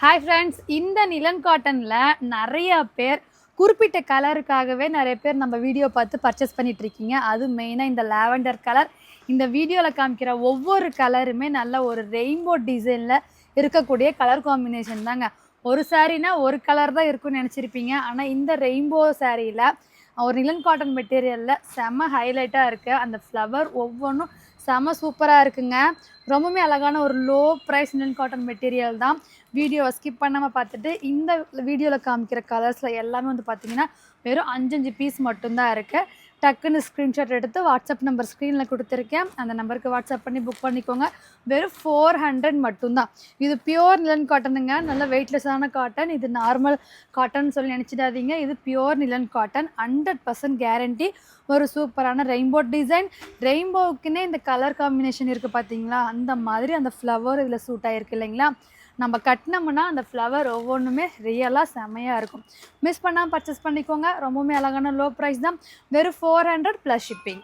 Hi friends, இந்த நிலன் காட்டனில் நிறைய பேர் குறிப்பிட்ட கலருக்காகவே நிறைய பேர் நம்ம வீடியோ பார்த்து பர்ச்சேஸ் பண்ணிகிட்ருக்கீங்க. அது மெயினாக இந்த லாவெண்டர் கலர். இந்த வீடியோவில் காமிக்கிற ஒவ்வொரு கலருமே நல்ல ஒரு ரெயின்போ டிசைனில் இருக்கக்கூடிய கலர் காம்பினேஷன் தாங்க. ஒரு சாரீனா ஒரு கலர் தான் இருக்குன்னு நினச்சிருப்பீங்க. ஆனால் இந்த ரெயின்போ சாரியில் ஒரு நிலன் காட்டன் மெட்டீரியலில் செம்ம ஹைலைட்டாக இருக்குது. அந்த ஃப்ளவர் ஒவ்வொன்றும் செம்ம சூப்பராக இருக்குங்க. ரொம்பவுமே அழகான ஒரு லோ ப்ரைஸ் நிலன் காட்டன் மெட்டீரியல் தான். வீடியோவை ஸ்கிப் பண்ணாமல் பார்த்துட்டு இந்த வீடியோவில் காமிக்கிற கலர்ஸில் எல்லாமே வந்து பார்த்திங்கன்னா வெறும் 5 பீஸ் மட்டும்தான் இருக்குது. டக்குன்னு ஸ்க்ரீன்ஷாட் எடுத்து வாட்ஸ்அப் நம்பர் ஸ்க்ரீனில் கொடுத்துருக்கேன். அந்த நம்பருக்கு வாட்ஸ்அப் பண்ணி புக் பண்ணிக்கோங்க. வெறும் 400 மட்டும்தான். இது பியோர் நிலன் காட்டனுங்க. நல்ல வெயிட்லெஸ்ஸான காட்டன். இது நார்மல் காட்டன் சொல்லி நினச்சிடாதீங்க. இது பியோர் நிலன் காட்டன். 100% கேரண்டி. ஒரு சூப்பரான ரெயின்போ டிசைன். ரெயின்போவுக்குன்னே இந்த கலர் காம்பினேஷன் இருக்குது பார்த்தீங்களா, அந்த மாதிரி அந்த ஃப்ளவர் இதில் சூட் ஆகிருக்கு இல்லைங்களா. நம்ம கட்டினோம்னா அந்த ஃப்ளவர் ஒவ்வொன்றுமே ரியலாக செம்மையாக இருக்கும். மிஸ் பண்ணாமல் பர்ச்சேஸ் பண்ணிக்கோங்க. ரொம்பவுமே அழகான லோ ப்ரைஸ் தான். வெறும் 400 + ஷிப்பிங்.